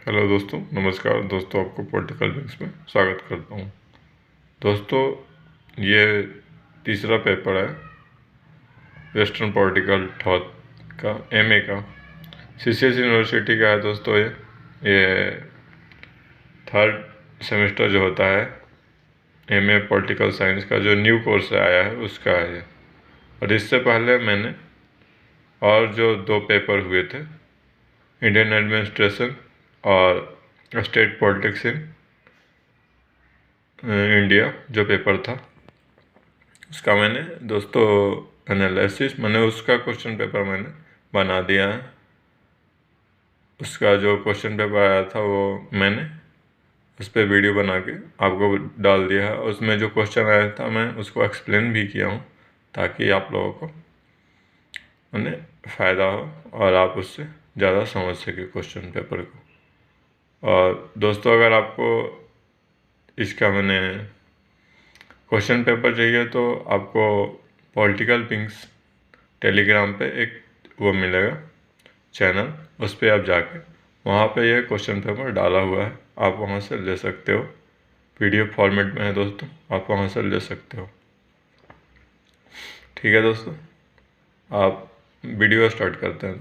Hello दोस्तों, नमस्कार दोस्तों। आपको पॉलिटिकल विंग्स में स्वागत करता हूँ। दोस्तों, ये तीसरा पेपर है वेस्टर्न पॉलिटिकल थॉट का, एमए का। सीसीएस यूनिवर्सिटी का है दोस्तों। ये थर्ड सेमेस्टर जो होता है एमए पॉलिटिकल साइंस का, जो न्यू कोर्स आया है उसका है ये। और इससे पहले मैंने और जो दो पेपर हुए थे, इंडियन एडमिनिस्ट्रेशन और स्टेट पॉलिटिक्स इन इंडिया, जो पेपर था उसका मैंने दोस्तों एनालिसिस, मैंने उसका क्वेश्चन पेपर मैंने बना दिया है। उसका जो क्वेश्चन पेपर आया था वो मैंने उस पर वीडियो बना के आपको डाल दिया है। उसमें जो क्वेश्चन आया था मैं उसको एक्सप्लेन भी किया हूँ, ताकि आप लोगों को उन्हें फ़ायदा हो और आप उससे ज़्यादा समझ सके क्वेश्चन पेपर को। और दोस्तों, अगर आपको इसका मैंने क्वेश्चन पेपर चाहिए तो आपको पॉलिटिकल विंग्स टेलीग्राम पे एक वो मिलेगा चैनल, उस पर आप जाके वहाँ पे ये क्वेश्चन पेपर डाला हुआ है, आप वहाँ से ले सकते हो। पीडीएफ फॉर्मेट में है दोस्तों, आप वहाँ से ले सकते हो। ठीक है दोस्तों, आप वीडियो स्टार्ट करते हैं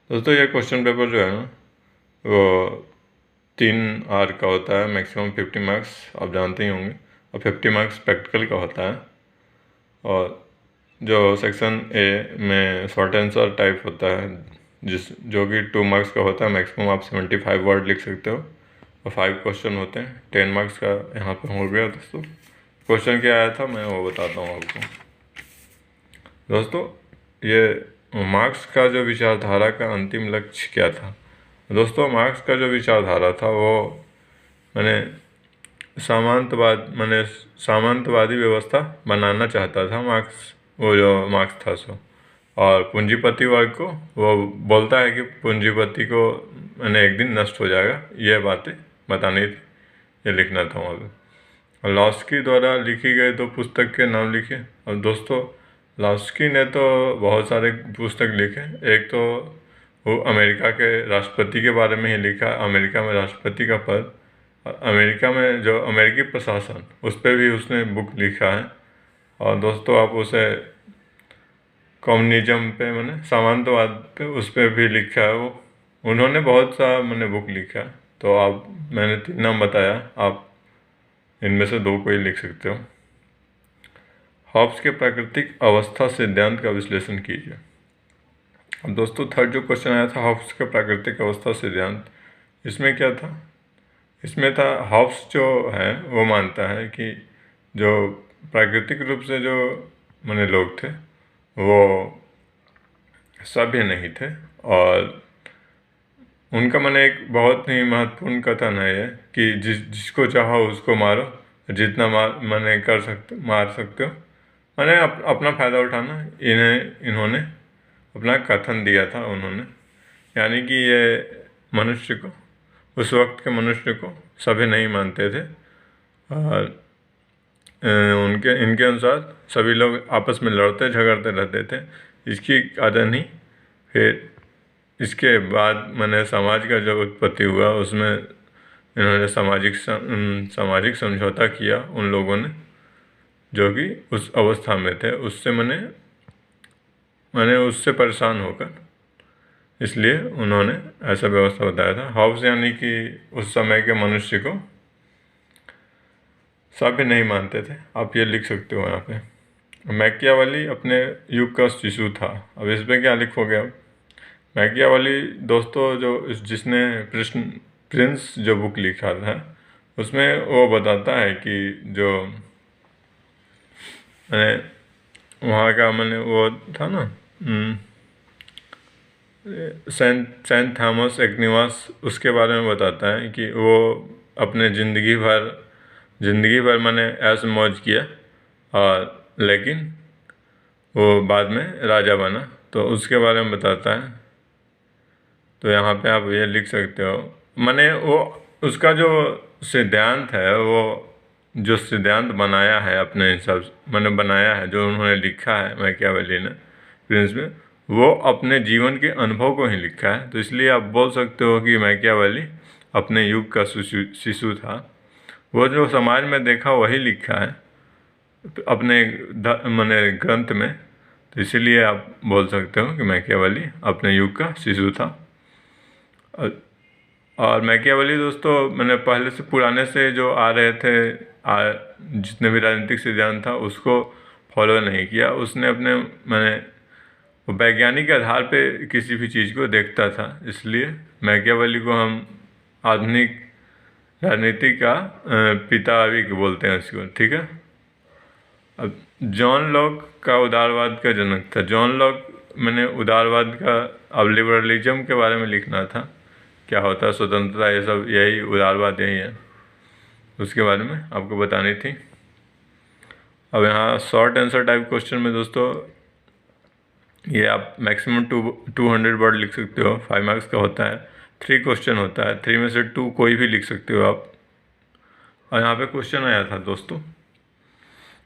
दोस्तों, ये क्वेश्चन पेपर जो है ना, वो 3 आवर का होता है। मैक्सिमम 50 मार्क्स आप जानते ही होंगे, और 50 मार्क्स प्रैक्टिकल का होता है। और जो सेक्शन ए में शॉर्ट आंसर टाइप होता है, जो कि 2 मार्क्स का होता है। मैक्सिमम आप 75 वर्ड लिख सकते हो, और 5 क्वेश्चन होते हैं। 10 मार्क्स का यहाँ पे हो गया दोस्तों। क्वेश्चन क्या आया था मैं वो बताता हूँ आपको दोस्तों। ये मार्क्स का जो विचारधारा का अंतिम लक्ष्य क्या था दोस्तों? मार्क्स का जो विचारधारा था वो मैंने सामंतवादी व्यवस्था बनाना चाहता था। वो जो मार्क्स था सो, और पूंजीपति वर्ग को वो बोलता है कि पूंजीपति को मैंने एक दिन नष्ट हो जाएगा, ये बातें बतानी थी, ये लिखना था वहाँ पे। और लॉस्की द्वारा लिखी गई 2 पुस्तक के नाम लिखे। और दोस्तों, लॉस्की ने तो बहुत सारे पुस्तक लिखे। एक तो वो अमेरिका के राष्ट्रपति के बारे में ही लिखा, अमेरिका में राष्ट्रपति का पद, अमेरिका में जो अमेरिकी प्रशासन, उस पर भी उसने बुक लिखा है। और दोस्तों, आप उसे कम्युनिज्म पे, मैंने सामंतवाद पे, उस पर भी लिखा है वो। उन्होंने बहुत सा मैंने बुक लिखा है। तो मैंने 3 नाम बताया, आप इनमें से 2 कोई लिख सकते हो। हॉब्स के प्राकृतिक अवस्था सिद्धांत का विश्लेषण कीजिए। अब दोस्तों, थर्ड जो क्वेश्चन आया था, हॉब्स का प्राकृतिक अवस्था सिद्धांत, इसमें क्या था? इसमें था, हॉब्स जो है वो मानता है कि जो प्राकृतिक रूप से जो मैंने लोग थे वो सभ्य नहीं थे। और उनका मैंने एक बहुत ही महत्वपूर्ण कथन है ये, कि जिसको चाहो उसको मारो, जितना मैंने मार सकते हो। मैंने अपना फ़ायदा उठाना, इन्होंने अपना कथन दिया था उन्होंने। यानी कि ये मनुष्य को, उस वक्त के मनुष्य को सभी नहीं मानते थे। और इनके अनुसार सभी लोग आपस में लड़ते झगड़ते रहते थे। इसकी कारण ही फिर इसके बाद मैंने समाज का जो उत्पत्ति हुआ, उसमें इन्होंने सामाजिक समझौता किया उन लोगों ने जो कि उस अवस्था में थे। मैंने उससे परेशान होकर, इसलिए उन्होंने ऐसा व्यवस्था बताया था। हॉब्स यानी कि उस समय के मनुष्य को सभ्य नहीं मानते थे, आप ये लिख सकते हो यहाँ पे। मैकियावेली अपने युग का शिशु था। अब इस पर क्या लिखोगे आप? मैकियावेली दोस्तों, जिसने प्रिंस जो बुक लिखा था, उसमें वो बताता है कि जो वहाँ का मैंने वो था ना, सेंट थॉमस एक्विनास, उसके बारे में बताता है कि वो अपने ज़िंदगी भर मैंने ऐश मौज किया, और लेकिन वो बाद में राजा बना, तो उसके बारे में बताता है। तो यहाँ पे आप ये लिख सकते हो। मैंने वो उसका जो सिद्धांत है, वो जो सिद्धांत बनाया है अपने हिसाब से मैंने बनाया है, जो उन्होंने लिखा है मैकियावेली ने प्रिंस में, वो अपने जीवन के अनुभव को ही लिखा है। तो इसलिए आप बोल सकते हो कि मैकियावेली अपने युग का शिशु था। वो जो समाज में देखा वही लिखा है अपने माने ग्रंथ में। तो इसीलिए आप बोल सकते हो कि मैकियावेली अपने युग का शिशु था। और मैकियावेली दोस्तों मैंने पहले से पुराने से जो आ रहे थे जितने भी राजनीतिक सिद्धांत था उसको फॉलो नहीं किया उसने। अपने मैंने वो वैज्ञानिक के आधार पे किसी भी चीज़ को देखता था। इसलिए मैकियावेली को हम आधुनिक राजनीति का पिता भी बोलते हैं इसको, ठीक है। अब जॉन लॉक का उदारवाद का जनक था। जॉन लॉक मैंने उदारवाद का, अब लिबरलिज्म के बारे में लिखना था, क्या होता है स्वतंत्रता, ये सब यही उदारवाद यही है, उसके बारे में आपको बतानी थी। अब यहाँ शॉर्ट आंसर टाइप क्वेश्चन में दोस्तों ये आप मैक्सिमम 200 वर्ड लिख सकते हो। 5 मार्क्स का होता है, 3 क्वेश्चन होता है, 3 में से 2 कोई भी लिख सकते हो आप। और यहाँ पे क्वेश्चन आया था दोस्तों,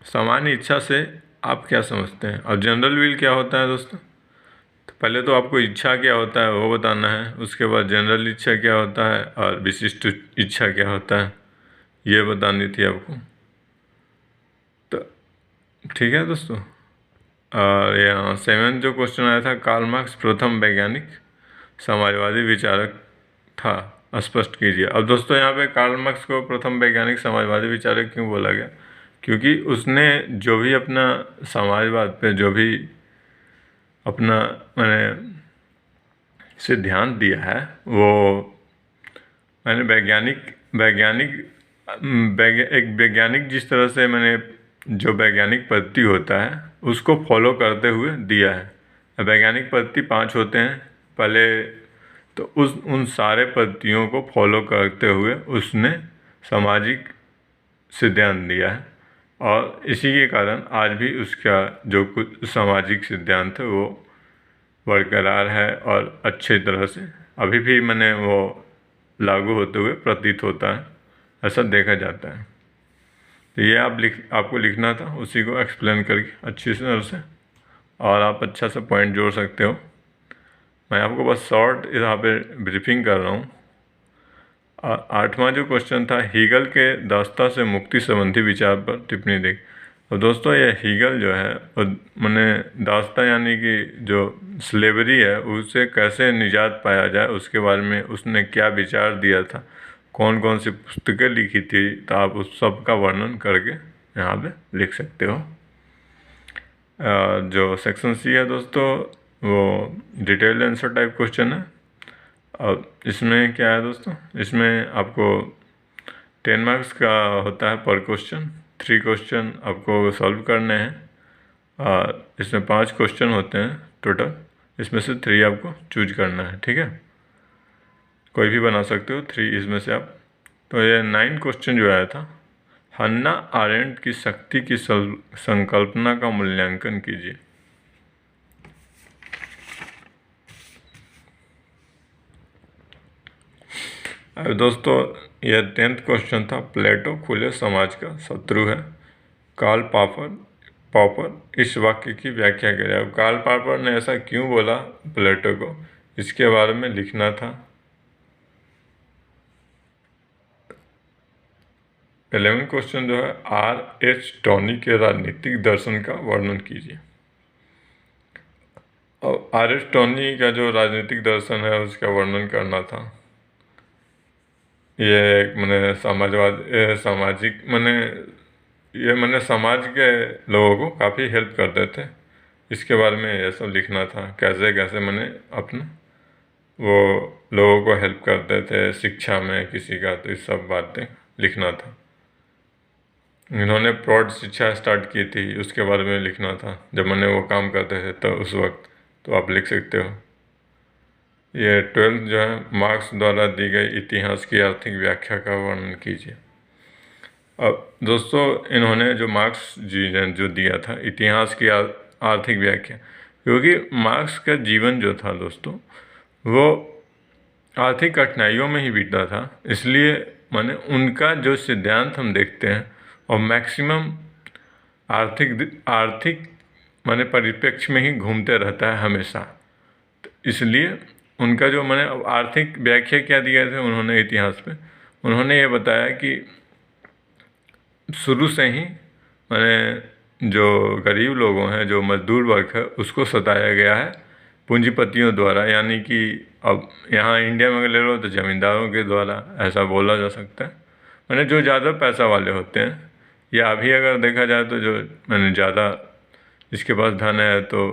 सामान्य इच्छा से आप क्या समझते हैं। और जनरल विल क्या होता है दोस्तों, तो पहले तो आपको इच्छा क्या होता है वो बताना है, उसके बाद जनरल इच्छा क्या होता है और विशिष्ट इच्छा क्या होता है ये बतानी थी आपको। तो ठीक है दोस्तों। और यहाँ 7 जो क्वेश्चन आया था, कार्ल मार्क्स प्रथम वैज्ञानिक समाजवादी विचारक था, स्पष्ट कीजिए। अब दोस्तों यहाँ पे कार्ल मार्क्स को प्रथम वैज्ञानिक समाजवादी विचारक क्यों बोला गया, क्योंकि उसने जो भी अपना समाजवाद पे जो भी अपना मैंने सिद्धांत दिया है वो मैंने एक वैज्ञानिक जिस तरह से मैंने जो वैज्ञानिक पद्धति होता है उसको फॉलो करते हुए दिया है। वैज्ञानिक पद्धति 5 होते हैं पहले, तो उन सारे पद्धतियों को फॉलो करते हुए उसने सामाजिक सिद्धांत दिया है। और इसी के कारण आज भी उसका जो कुछ सामाजिक सिद्धांत है वो बरकरार है और अच्छे तरह से अभी भी मैंने वो लागू होते हुए प्रतीत होता है, ऐसा देखा जाता है। तो ये आपको लिखना था, उसी को एक्सप्लेन करके अच्छी तरह से, और आप अच्छा सा पॉइंट जोड़ सकते हो। मैं आपको बस शॉर्ट यहाँ पे ब्रीफिंग कर रहा हूँ। 8वां जो क्वेश्चन था, हीगल के दास्ता से मुक्ति संबंधी विचार पर टिप्पणी देख। और दोस्तों ये हीगल जो है मैंने दास्ता यानी कि जो स्लेवरी है उससे कैसे निजात पाया जाए उसके बारे में उसने क्या विचार दिया था, कौन कौन सी पुस्तकें लिखी थी, तो आप उस सब का वर्णन करके यहाँ पे लिख सकते हो। जो सेक्शन सी है दोस्तों वो डिटेल्ड आंसर टाइप क्वेश्चन है। अब इसमें क्या है दोस्तों, इसमें आपको 10 मार्क्स का होता है पर क्वेश्चन। 3 क्वेश्चन आपको सॉल्व करने हैं और इसमें 5 क्वेश्चन होते हैं टोटल, इसमें से 3 आपको चूज करना है, ठीक है। कोई भी बना सकते हो 3 इसमें से आप। तो ये 9 क्वेश्चन जो आया था, हन्ना आरेंट की शक्ति की संकल्पना का मूल्यांकन कीजिए। अब दोस्तों यह 10th क्वेश्चन था, प्लेटो खुले समाज का शत्रु है। कार्ल पॉपर इस वाक्य की व्याख्या करें। अब कार्ल पॉपर ने ऐसा क्यों बोला प्लेटो को, इसके बारे में लिखना था। 11 क्वेश्चन जो है, R.H. टॉनी के राजनीतिक दर्शन का वर्णन कीजिए। और R.H. टॉनी का जो राजनीतिक दर्शन है उसका वर्णन करना था। ये एक मैंने सामाजिक मैंने समाज के लोगों को काफ़ी हेल्प करते थे, इसके बारे में ये सब लिखना था। कैसे कैसे मैंने अपने वो लोगों को हेल्प करते थे शिक्षा में किसी का, तो इस सब बातें लिखना था। इन्होंने प्रौढ़ शिक्षा स्टार्ट की थी उसके बारे में लिखना था, जब मैंने वो काम करते थे तो उस वक्त, तो आप लिख सकते हो। ये 12th जो है, मार्क्स द्वारा दी गई इतिहास की आर्थिक व्याख्या का वर्णन कीजिए। अब दोस्तों इन्होंने जो मार्क्स जो दिया था इतिहास की आर्थिक व्याख्या, क्योंकि मार्क्स का जीवन जो था दोस्तों वो आर्थिक कठिनाइयों में ही बीता था, इसलिए मैंने उनका जो सिद्धांत हम देखते हैं और मैक्सिमम आर्थिक माने परिप्रेक्ष्य में ही घूमते रहता है हमेशा। तो इसलिए उनका जो मैंने आर्थिक व्याख्या क्या दिया थे उन्होंने इतिहास पे, उन्होंने ये बताया कि शुरू से ही मैंने जो गरीब लोगों हैं, जो मजदूर वर्ग है, उसको सताया गया है पूंजीपतियों द्वारा। यानी कि अब यहाँ इंडिया में अगर ले लो तो ज़मींदारों के द्वारा, ऐसा बोला जा सकता है। मैंने जो ज़्यादा पैसा वाले होते हैं, या अभी अगर देखा जाए तो जो मैंने ज़्यादा जिसके पास धन है तो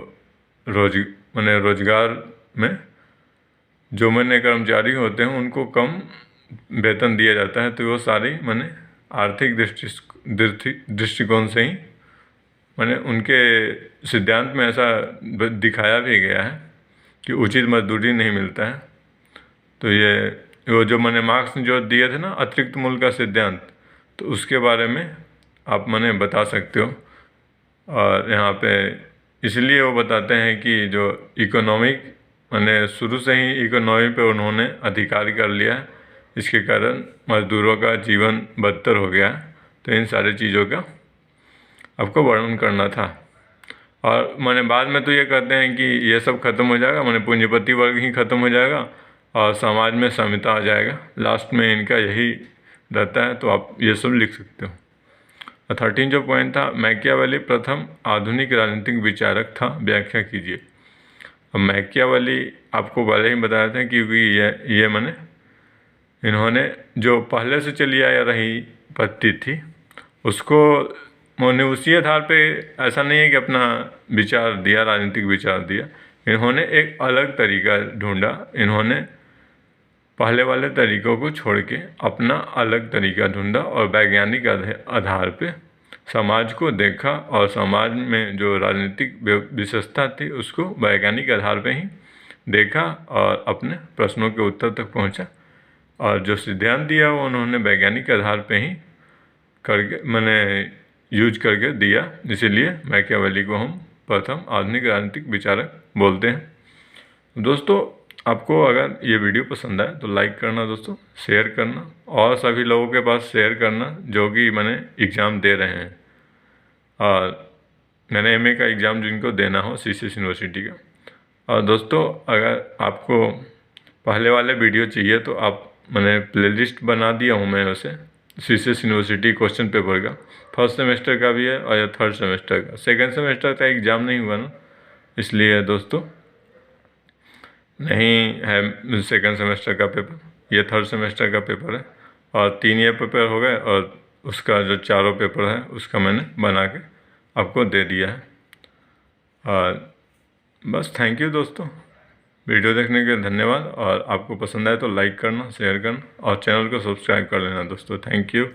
मैंने रोजगार में जो मैंने कर्मचारी होते हैं उनको कम वेतन दिया जाता है। तो वो सारी मैंने आर्थिक दृष्टिकोण से ही मैंने उनके सिद्धांत में ऐसा दिखाया भी गया है कि उचित मजदूरी नहीं मिलता है। तो ये वो जो मैंने मार्क्स जो दिए थे ना, अतिरिक्त मूल्य का सिद्धांत, तो उसके बारे में आप मैंने बता सकते हो। और यहाँ पे इसलिए वो बताते हैं कि जो इकोनॉमिक मैंने शुरू से ही इकोनॉमी पे उन्होंने अधिकार कर लिया है, इसके कारण मजदूरों का जीवन बदतर हो गया। तो इन सारी चीज़ों का आपको वर्णन करना था। और मैंने बाद में तो ये कहते हैं कि ये सब खत्म हो जाएगा, मैंने पूंजीपति वर्ग ही खत्म हो जाएगा और समाज में समता आ जाएगा। लास्ट में इनका यही रहता है, तो आप ये सब लिख सकते हो। 13 जो पॉइंट था, मैकियावेली प्रथम आधुनिक राजनीतिक विचारक था, व्याख्या कीजिए। अब मैकियावेली आपको पहले ही बताया था क्योंकि ये मैंने इन्होंने जो पहले से चली आ रही पद्धति थी उसको मैंने उसी आधार पे, ऐसा नहीं है कि अपना विचार दिया, राजनीतिक विचार दिया, इन्होंने एक अलग तरीका ढूंढा। इन्होंने पहले वाले तरीक़ों को छोड़ के अपना अलग तरीका ढूंढा और वैज्ञानिक आधार पे समाज को देखा और समाज में जो राजनीतिक विशेषता थी उसको वैज्ञानिक आधार पे ही देखा और अपने प्रश्नों के उत्तर तक पहुंचा। और जो सिद्धांत दिया वो उन्होंने वैज्ञानिक आधार पे ही करके मैंने यूज करके दिया। इसीलिए मैकियावेली को हम प्रथम आधुनिक राजनीतिक विचारक बोलते हैं। दोस्तों, आपको अगर ये वीडियो पसंद आए तो लाइक करना दोस्तों, शेयर करना और सभी लोगों के पास शेयर करना जो कि मैंने एग्ज़ाम दे रहे हैं। और मैंने एमए का एग्ज़ाम जिनको देना हो सीसीएस यूनिवर्सिटी का। और दोस्तों, अगर आपको पहले वाले वीडियो चाहिए तो आप मैंने प्लेलिस्ट बना दिया हूँ मैं उसे, सीसीएस यूनिवर्सिटी क्वेश्चन पेपर का, फर्स्ट सेमेस्टर का भी है और या थर्ड सेमेस्टर का। सेकंड सेमेस्टर का एग्ज़ाम नहीं हुआ ना, इसलिए दोस्तों नहीं है सेकंड सेमेस्टर का पेपर, ये थर्ड सेमेस्टर का पेपर है। और 3 ये पेपर हो गए और उसका जो चारों पेपर है उसका मैंने बना के आपको दे दिया है। और बस थैंक यू दोस्तों, वीडियो देखने के लिए धन्यवाद। और आपको पसंद आए तो लाइक करना, शेयर करना और चैनल को सब्सक्राइब कर लेना दोस्तों। Thank you.